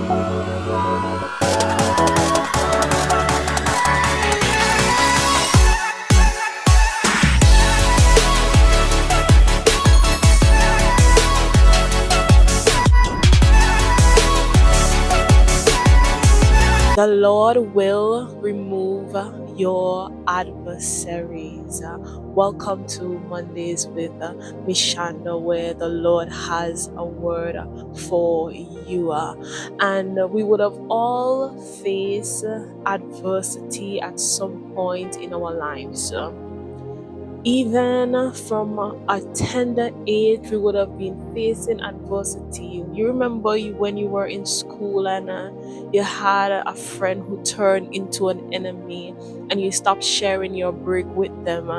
The Lord will remove your adversaries. Welcome to Mondays with Michanda, where the Lord has a word for you. And we would have all faced adversity at some point in our lives. Even from a tender age, we would have been facing adversity. You remember when you were in school and you had a friend who turned into an enemy, and you stopped sharing your brick with them,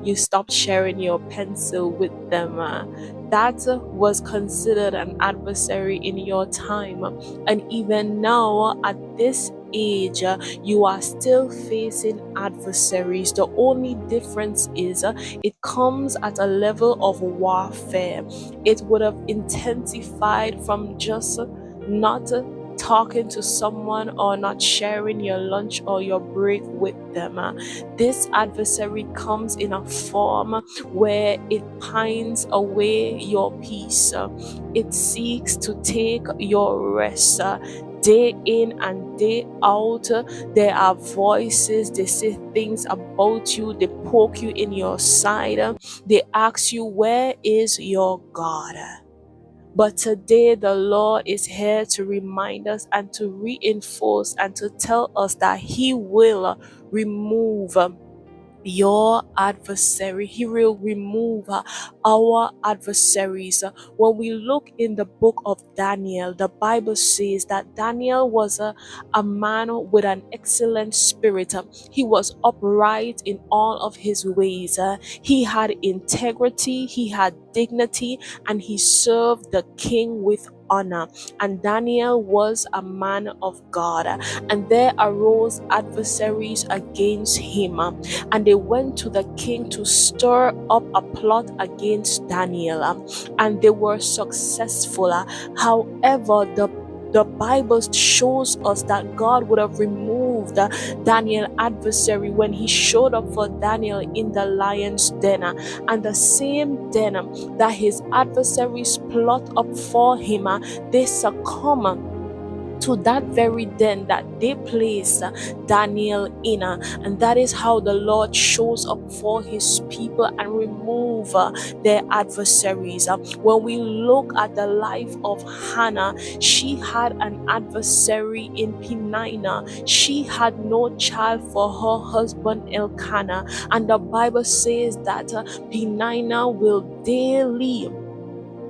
you stopped sharing your pencil with them. That was considered an adversary in your time. And even now, at this age, you are still facing adversaries. The only difference is it comes at a level of warfare. It would have intensified from just not talking to someone or not sharing your lunch or your break with them. This adversary comes in a form where it pines away your peace. It seeks to take your rest. Day in and day out, there are voices, they say things about you, they poke you in your side, they ask you, where is your God? But today the Lord is here to remind us and to reinforce and to tell us that He will remove your adversary. He will remove our adversaries. When we look in the book of Daniel, the Bible says that Daniel was a man with an excellent spirit. He was upright in all of his ways. He had integrity, he had dignity, and he served the king with honor. And Daniel was a man of God, and there arose adversaries against him, and they went to the king to stir up a plot against Daniel, and they were successful. However, the Bible shows us that God would have removed Daniel's adversary when he showed up for Daniel in the lion's den, and the same den that his adversaries plot up for him, they succumb to that very den that they placed Daniel in. And that is how the Lord shows up for his people and remove their adversaries. When we look at the life of Hannah, she had an adversary in Penina. She had no child for her husband Elkanah, and the Bible says that Penina will daily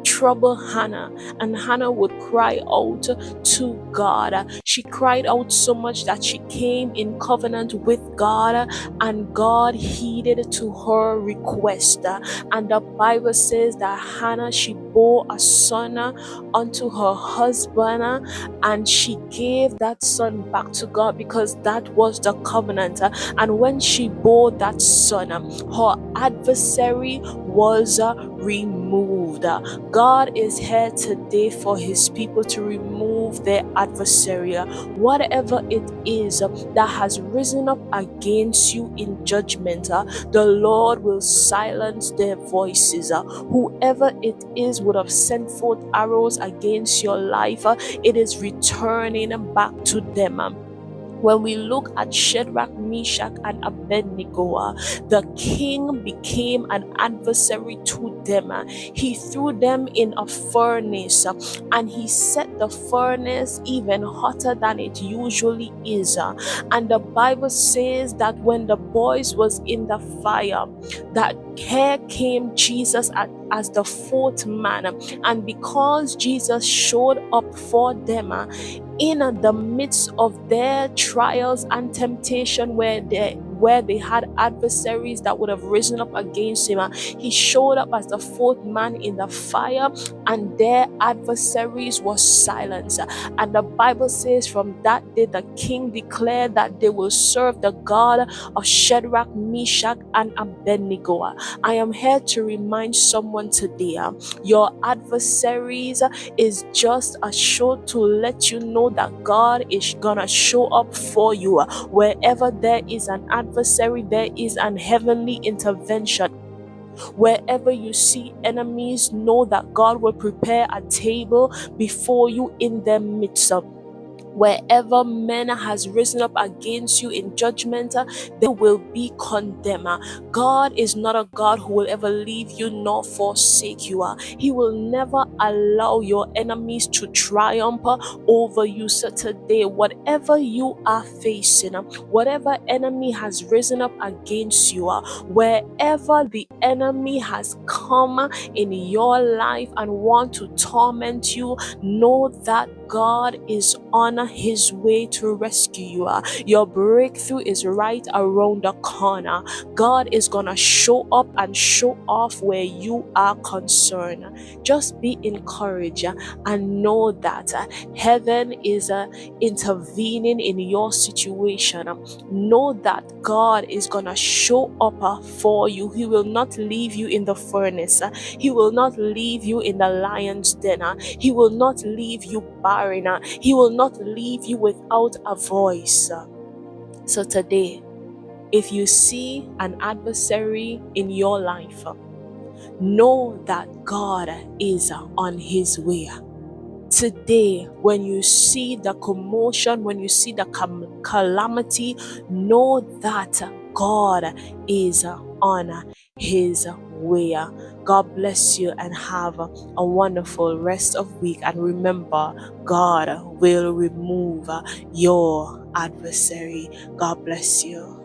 trouble Hannah, and Hannah would cry out to God. She cried out so much that she came in covenant with God, and God heeded to her request. And the Bible says that Hannah, she bore a son unto her husband, and she gave that son back to God because that was the covenant. And when she bore that son, her adversary was removed. God is here today for his people to remove their adversary. Whatever it is that has risen up against you in judgment, the Lord will silence their voices. Whoever it is would have sent forth arrows against your life, it is returning back to them. When we look at Shadrach, Meshach, and Abednego, the king became an adversary to them. He threw them in a furnace, and he set the furnace even hotter than it usually is. And the Bible says that when the boys was in the fire, that here came Jesus as the fourth man. And because Jesus showed up for them in the midst of their trials and temptation, where where they had adversaries that would have risen up against him. He showed up as the fourth man in the fire, and their adversaries were silenced. And the Bible says from that day the king declared that they will serve the God of Shadrach, Meshach, and Abednego. I am here to remind someone today, your adversaries is just a show to let you know that God is gonna show up for you. Wherever there is an adversary, there is an heavenly intervention. Wherever you see enemies, know that God will prepare a table before you in their midst. Wherever man has risen up against you in judgment, they will be condemned. God is not a God who will ever leave you nor forsake you. He will never allow your enemies to triumph over you. So today, whatever you are facing, whatever enemy has risen up against you, wherever the enemy has come in your life and want to torment you, know that God is on his way to rescue you. Your breakthrough is right around the corner. God is gonna show up and show off where you are concerned. Just be encouraged and know that heaven is intervening in your situation. Know that God is gonna show up for you. He will not leave you in the furnace. He will not leave you in the lion's den. He will not leave you barren. He will not leave you without a voice. So today, if you see an adversary in your life, know that God is on his way. Today, when you see the commotion, when you see the calamity, know that God is on his way. God bless you and have a wonderful rest of week. And remember, God will remove your adversary. God bless you.